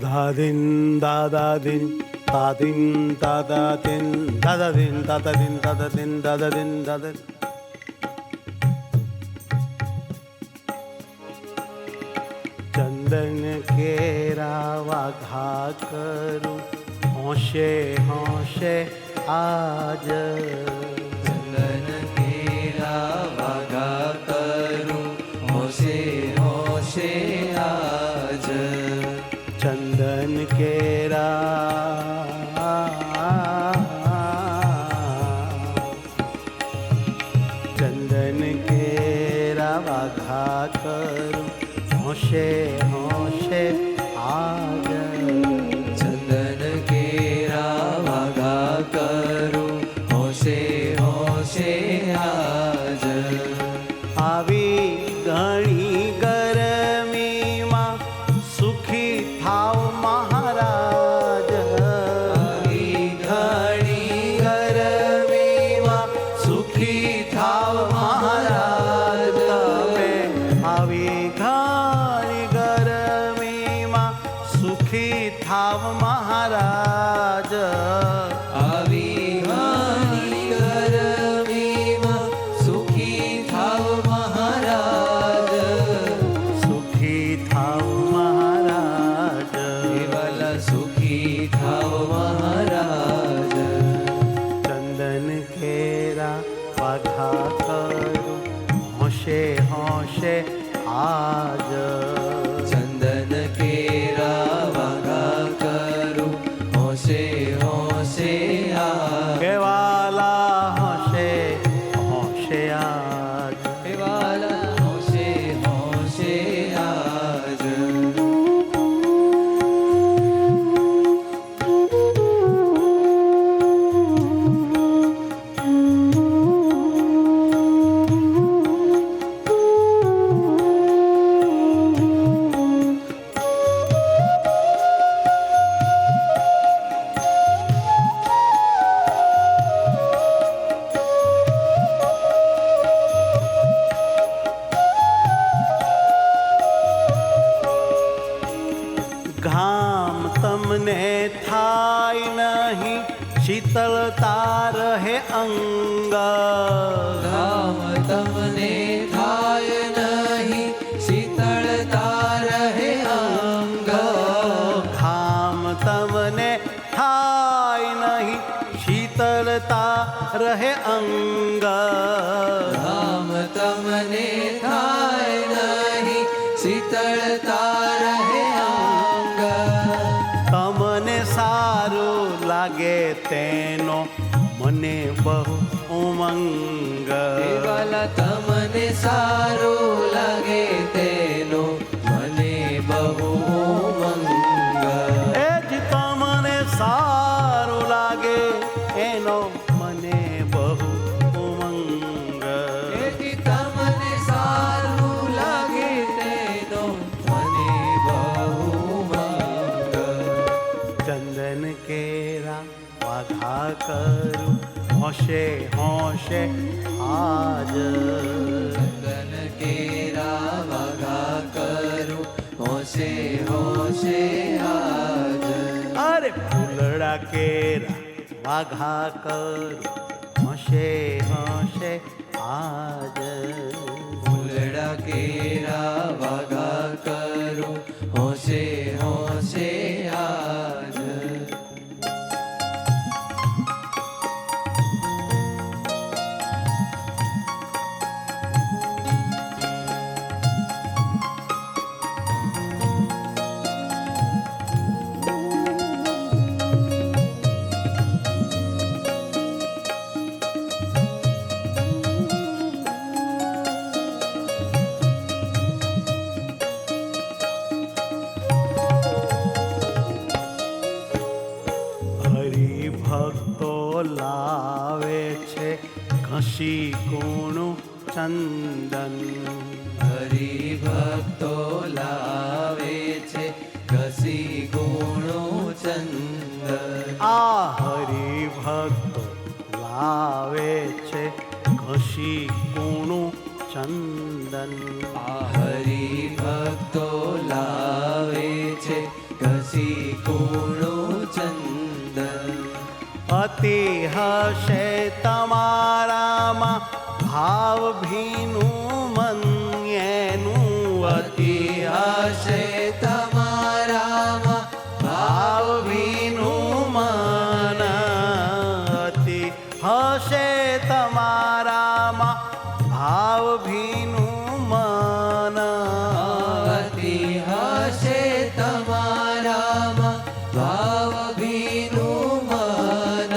દાદિન દાદાદિન દાદિન દાદાદિન દાદાદિન દાદાદિન દાદાદિન દાદાદિન દાદાદિન. ચંદન કેરા વાઘા કરું હોશે હોશે આજ. ચંદન કેરા વાઘા કરું હોશે હોશે આજ. ચંદન કેરા ચંદન કેરા વાઘા કરું હોશે હોશે આજ. ચંદન કેરા વાઘા કરું હોશે હોશે આજ. આવી ઘણી ગરમીમાં સુખી થાવ મહારાજ. આવી ઘણી ગરમીમાં સુખી થાવ મહારાજ. તમે આવી ઘણી ગરમીમાં સુખી થાવ મહારાજ. આવી ઘણી ગરમીમાં સુખી થાવ મહારાજ. સુખી થાવ મહારાજ. કેવલ સુખી થાવ મહારાજ. ચંદન કેરા વાઘા કરું હોશે હોશે આજ. ચંદન કેરા વાઘા કરું હોશે હોશે આજ. કેવાલા હોશે હોશે આજ. કેવાલા હોશે હોશે આજ. ઘામ તમને થાય નહીં શીતળતા રહે અંગ. ઘામ તમને થાય નહીં શીતળતા રહે અંગ. ઘામ તમને થાય નહીં શીતળતા રહે અંગ. ઘામ તમને થાય નહીં શીતળતા રહે અંગ. તમને સારું લાગે તેનો મને બહુ ઉમંગ. કેવલ તમને સારું લાગે તેનો મને બહુ ઉમંગ. એ જ તમને સારું લાગે એનો મને બહુ ઉમંગ. એથી તમને સારું લાગે તેનો મને બહુ ઉમંગ. ચંદન કેરા વાઘા કરું હોશે હોશે આજ. ચંદન કેરા વાઘા કરું હોશે હોશે આજ. અરે ફૂલડા કેરા વાઘા કરું હોશે હોશે આજ. ફૂલડા કેરા વાઘા કરું હોશે હોશે આજ. હરિભક્તો લાવે છે ઘસી કૂણું ચંદન. હરિભક્તો લાવે છે ઘસી ગુણો ચંદન. આ હરિભક્તો લાવે છે ઘસી કૂણું ચંદન. આ હરિભક્તો લાવે છે ઘસી ઘસી કૂણું ચંદન અતિ હશે તમારામાં ભાવ ભીનું મન એનું અતિ હશે તમારામાં ભાવ ભીનું મન અતિ હશે તમારામાં ભાવ ભીનું મન અતિ હશે તમારામાં ભાવ ભીનું મન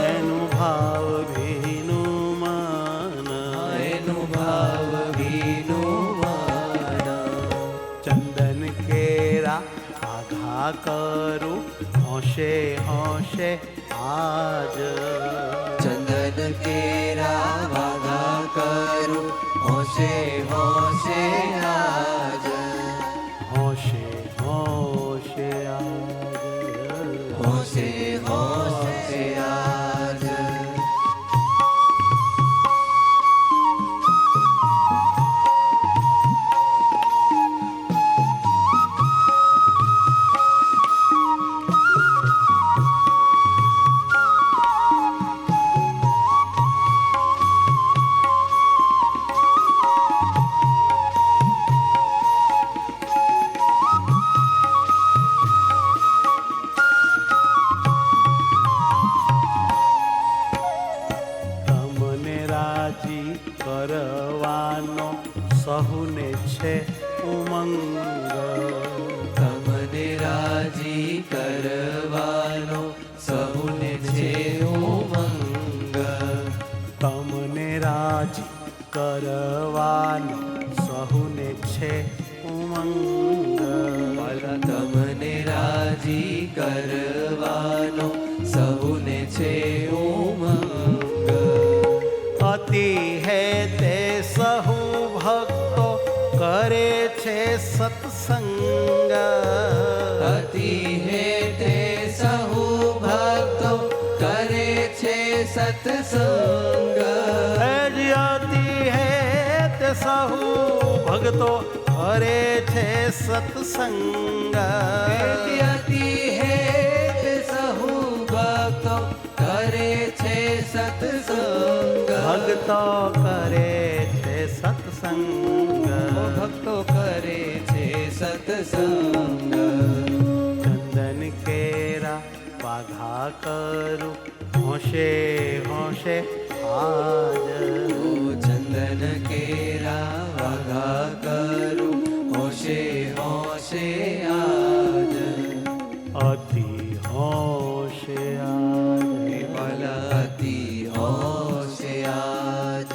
એનું ભાવ ભીનું મન એનું ભાવ ભીનું મન ચંદન કેરા આઘા કરું હોશે હોશે આજ ચંદન કેરા વાઘા કરું હોશે હોશે આજ હોશે હોશે આજ હોશે હોશે આજ તમને રાજી કરવાનો સહુને છે ઉમંગ તમને રાજી કરવાનો સહુને છે ઉમંગ તમને રાજી કરવાનો સહુને છે ઉમંગ તમને રાજી કરવાનો સહુને છે ઉમંગ અતિ હે તે સહુ ભક્તો કરે છે સત્સંગ અતિ હે તે સહુ ભક્તો કરે છે સત્સંગ અતિ હે તે સહુ ભક્તો કરે છે સત્સંગ અતિ હે તે સહુ ભક્તો કરે છે સત્સંગ ભક્તો કરે છે સત્સંગ ભક્તો કરે છે સત્સંગ ચંદન કેરા વાઘા કરું હોશે હોશે આજ ચંદન કેરા વાઘા કરું હોશે હોશે આજ અતિ હોશે આજ અતિ હોશે આજ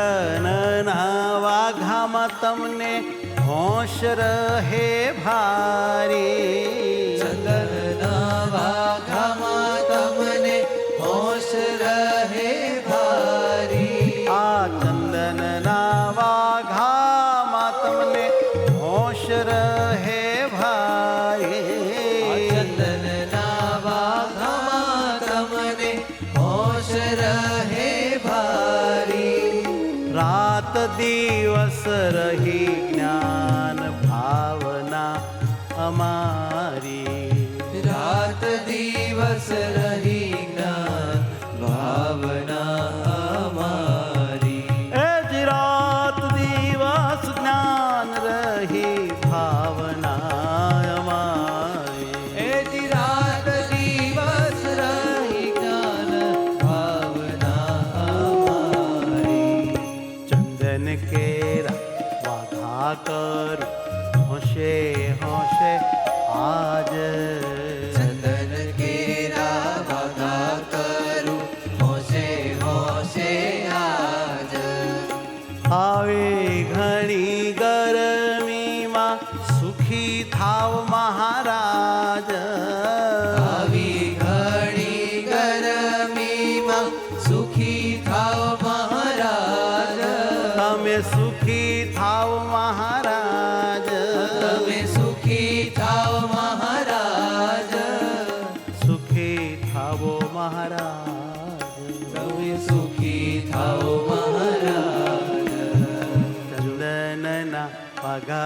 ચંદનના વાઘામાં તમને હોશ રહે ભારી ચંદનના વાઘામાં તમને હોશ રહે ભારી આ ચંદનના વાઘામાં તમને હોશ રહે ભારી ચંદનના વાઘામાં તમને હોશ રહે ભારી રાત દિવસ રહી જ્ઞાન ભાવના અમારી રાત દિવસ રહી જ્ઞાન ભાવના અમારી એ જ રાત દિવસ જ્ઞાન રહી ભાવના અમારી એ જ રાત દિવસ રહી જ્ઞાન ભાવના અમારી ચંદન કેરા વાઘા કર હોશે હોશે આજ ચંદન કેરા વાઘા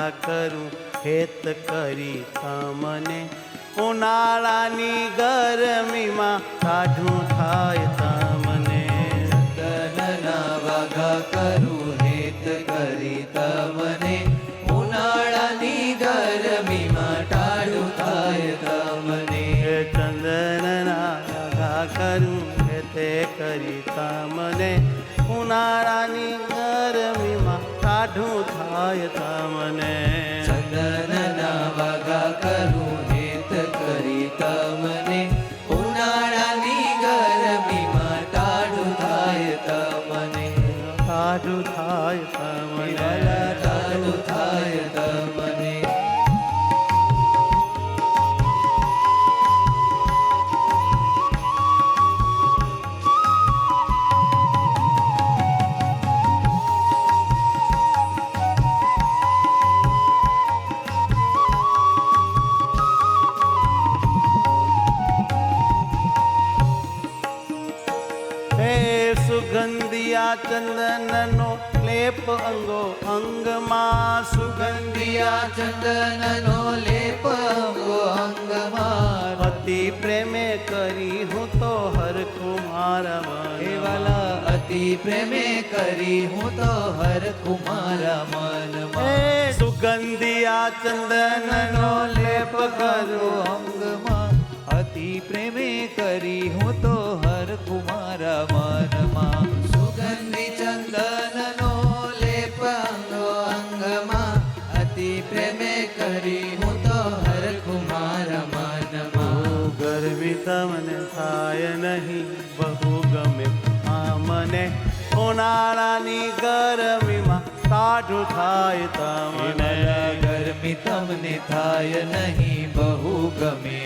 વાઘા કરું હેત કરી તમને ઉનાળાની ગરમીમાં કાઢું થાય તમને ચંદનના વાઘા કરું હેત કરી તમને ઉનાળાની ગરમીમાં ટાઢું થાય તમને હે ચંદનના વાઘા કરું હેતે કરી તમને ઉનાળાની ગરમીમાં કાઢું થાય તમને ચંદનના વાઘા કરું હેત કરી તમને ઉનાળાની ગરમીમાં ટાઢું થાય તમને કાઢું થાય તમને વાલા ટાઢું થાય તમને હે સુગંધિયા ચંદનનો લેપ અંગો અંગમાં સુગંધિયા ચંદનનો લેપ અંગો અંગમાં અતિ પ્રેમે કરી હું તો હરખું મારા હે વાલા અતિ પ્રેમે કરી હું તો હરખું મારા મનમાં હે સુગંધિયા ચંદનનો લેપ કરું અંગમાં અતિ પ્રેમે કરી હું તો હરખું મારા મનમાં સુગંધી ચંદનનો લેપ અંગો અંગમાં અતિ પ્રેમે કરી હું તો હરખું મારા મનમાં ગરમી તમને થાય નહીં બહુ ગમે આ મને ઉનાળાની ગરમીમાં કાઢું થાય તમને ગરમી તમને થાય નહીં બહુ ગમે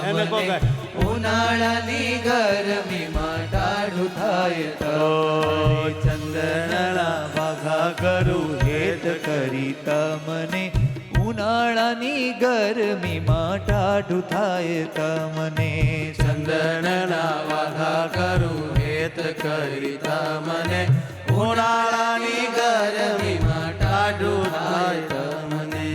એને કહો અમને. ઉનાળાની ગરમીમાં ટાઢું થાય ઓ તમને ચંદનના વાઘા કરું હેત કરી તમને ઉનાળાની ગરમીમાં ટાઢું થાય તમને ચંદનના વાઘા કરું હેત કરી તમને ઉનાળાની ગરમીમાં ટાઢું થાય તમને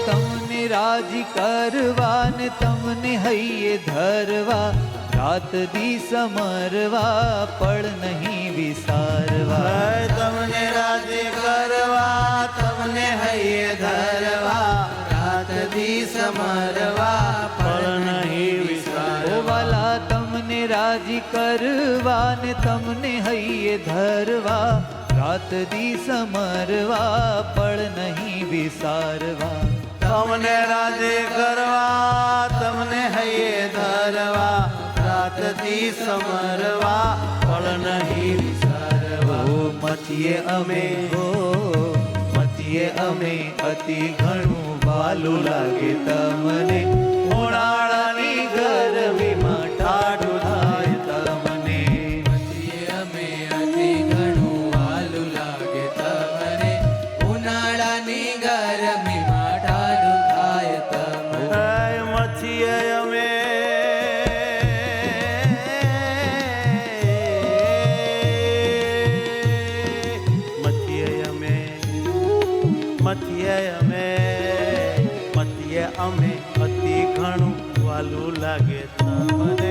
તમને રાજી કરવા ને તમને હૈયે ધરવા રાત દી સમરવા પળ નહીં વિસારવા હે તમને રાજી કરવા તમને હૈયે ધરવા રાત દી સમરવા પણ નહીં ઓ વિસારવા વાલા તમને રાજી કરવા ને તમને હૈયે ધરવા રાત દી સમરવા પળ નહીં વિસારવા તમને રાજી કરવા તમને હૈયે ધરવા રાત દી સમરવા પણ નહીં વિસારવા ઓ મચીએ અમે અતિ ઘણું વાલું લાગે તમને ઉનાળાની ગરમીમાં ટાઢું થાય તમને મચીએ અમે અતિ ઘણું વાલું લાગે તમને ઉનાળાની ગરમીમાં ટાઢું થાય તમને હે મચીએ અમે અમે અતિ ઘણું વાલું લાગે તમને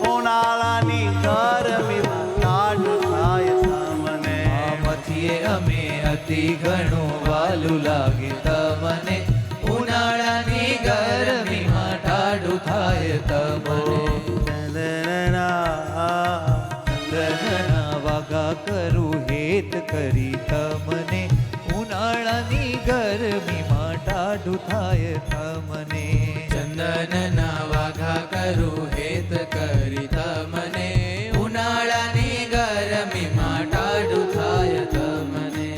ઉનાળાની ગરમીમાં ટાઢું થાય તમને મથીએ અમે અતિ ઘણું વાલું લાગે તમને ઉનાળાની ગરમીમાં ટાઢું થાય તમને ચંદનના વાગા કરું હેત કરી તમને ઉનાળાની ગરમીમાં ટાઢું થાય તમને ચંદનના વાઘા કરું હેત કરી તમને ઉનાળાની ગરમીમાં ટાઢું થાય તમને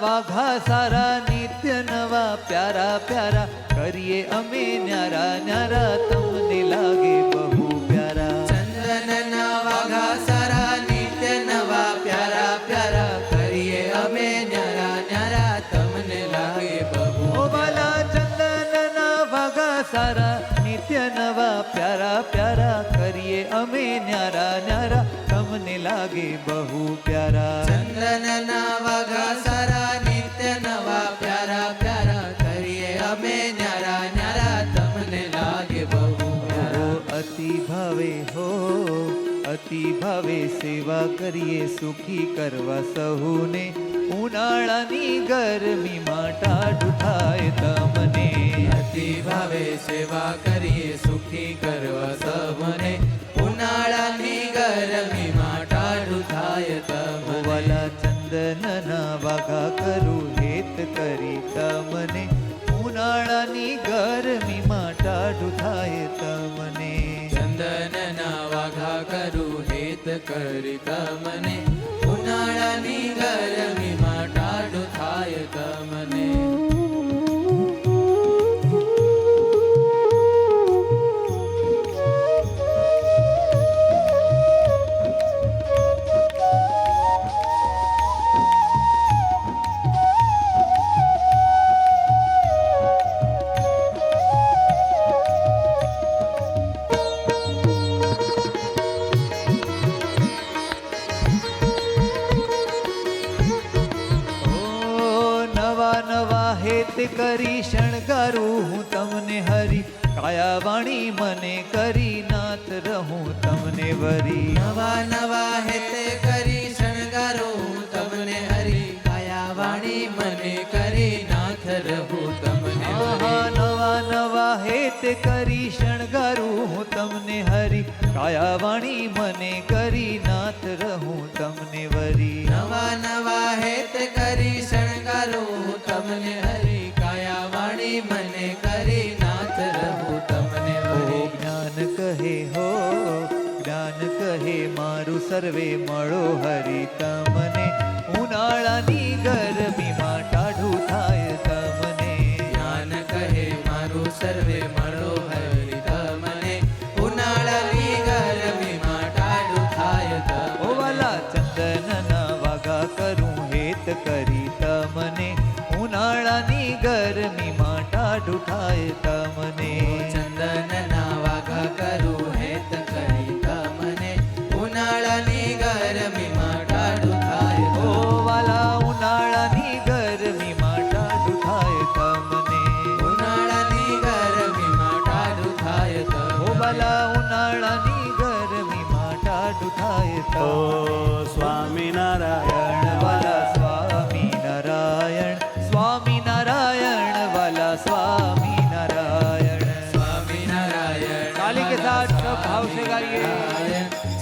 વાઘા સારા નિત્ય નવા પ્યારા પ્યારા કરીએ અમે ન્યારા ન્યારા તમને લાગે બહુ પ્યારા ચંદનના વાઘા સારા નિત્ય નવા પ્યારા પ્યારા કરીએ અમે ન્યારા ન્યારા તમને લાગે બહુ ઓ વાલા ચંદનના વાઘા સારા નિત્ય નવા પ્યારા પ્યારા કરીએ અમે ન્યારા ન્યારા તમને લાગે બહુ પ્યારા ચંદનના વાઘા સારા નિત્ય નવા પ્યારા પ્યારા કરીએ અમે ન્યારા ન્યારા તમને લાગે બહુ પ્યારા અતિ ભાવે હો અતિ ભાવે સેવા કરીએ સુખી કરવા સહુને ઉનાળાની ગરમીમાં ટાઢું થાય તમને અતિ ભાવે સેવા કરીએ સુખી કરવા સહુને ઉનાળાની ગરમીમાં ટાઢું થાય તમને વાલા ચંદનના વાઘા કરું હેત કરી તમને ઉનાળાની ગરમીમાં ટાઢું થાય તમને ચંદનના વાઘા કરું હેત કરી તમને ઉનાળાની ગરમીમાં ટાઢું થાય તમને હેત કરી શણગારું હું તમને હરી કાયા વાણી મને કરી નાથ રહું તમને વરી નવા નવા હેત કરી શણગારું હું તમને હરી કાયા વાણી મને કરી નાથ રહું તમને નવા નવા હેત કરી શણગારું હું તમને હરી કાયા વાણી મને કરી નાથ રહું તમને વરી નવા નવા હેત કરી શણગારું હું તમને હરી કાયા વાણી મને કરી નાથ રહું તમને વરી જ્ઞાન કહે હો જ્ઞાન કહે મારું સર્વે મળો હરી તમને ઉનાળાની ગરમીમાં ટાઢું થાય તમને જ્ઞાન કહે મારું સર્વે મળો હરી તમને ઉનાળાની ગરમીમાં ટાઢું થાય તમને ઓ વાલા ચંદનના વાઘા કરું હેત કરી તમને ઉનાળાની ગરમીમાં ટાઢું થાય તમને ચંદનના વાઘા કરું હેત કરી તમને ઉનાળાની ગરમીમાં ટાઢું થાય ઓ વાલા ઉનાળાની ગરમીમાં ટાઢું થાય તમને ઉનાળાની ગરમીમાં ટાઢું થાય ઓ વાલા ઉનાળાની ગરમીમાં ટાઢું થાય ઓ સ્વામિનારાયણ વાલા સ્વામિનારાયણ સ્વામિનારાયણ વાલા સ્વામિનારાયણ સ્વામિનારાયણ ताली के साथ सब भाव से गाइए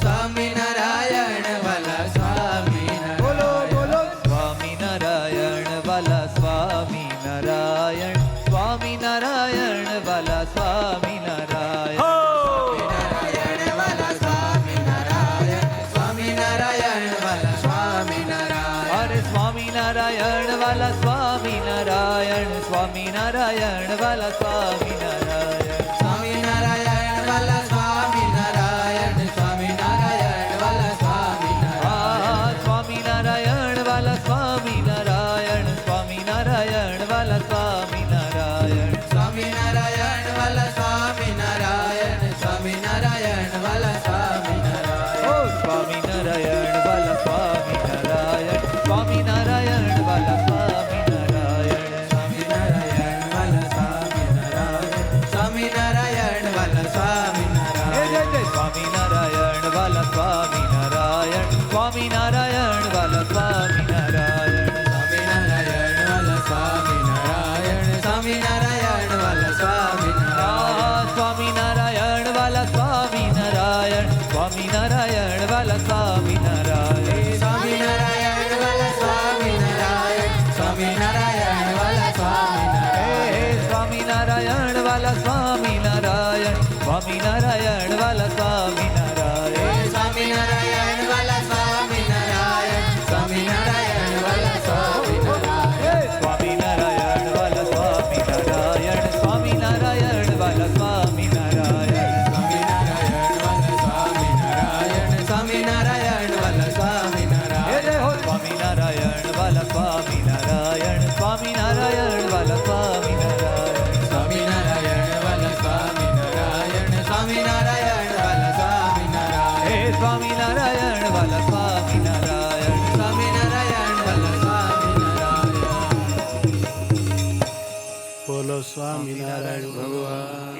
स्वामिनारायण वाला स्वामिनारायण बोलो बोलो स्वामिनारायण वाला स्वामिनारायण स्वामिनारायण वाला स्वामिनारायण स्वामिनारायण वाला स्वामिनारायण स्वामिनारायण वाला स्वामिनारायण अरे स्वामिनारायण वाला स्वामिनारायण स्वामिनारायण वाला स्वामिनारायण स्वामिनारायण वाला स्वामिनारायण स्वामिनारायण वाला स्वामिनारायण स्वामिनारायण वाला स्वामिनारायण स्वामिनारायण वाला स्वामिनारायण स्वामिनारायण वाला स्वामिनारायण स्वामिनारायण वाला स्वामिनारायण ओ स्वामिनारायण वाला स्वामिनारायण स्वामिनारायण वाला स्वामिनारायण स्वामिनारायण वाला स्वामिनारायण स्वामिनारायण वाला स्वामिनारायण जय जय स्वामिनारायण वाला स्वामिनारायण स्वामिनारायण वाला स्वामिनारायण स्वामिनारायण वाला स्वामिनारायण स्वामिनारायण वाला स्वामिनारायण स्वामिनारायण वाला स्वामिनारायण स्वामिनारायण वाला स्वामिनारायण स्वामिनारायण वाला स्वामिनारायण स्वामिनारायण वाला स्वामिनारायण स्वामिनारायण वाला स्वामिनारायण स्वामिनारायण वाला स्वामिनारायण स्वामिनारायण वाला स्वामिनारायण स्वामिनारायण બોલો સ્વામિનારાયણ ભગવાન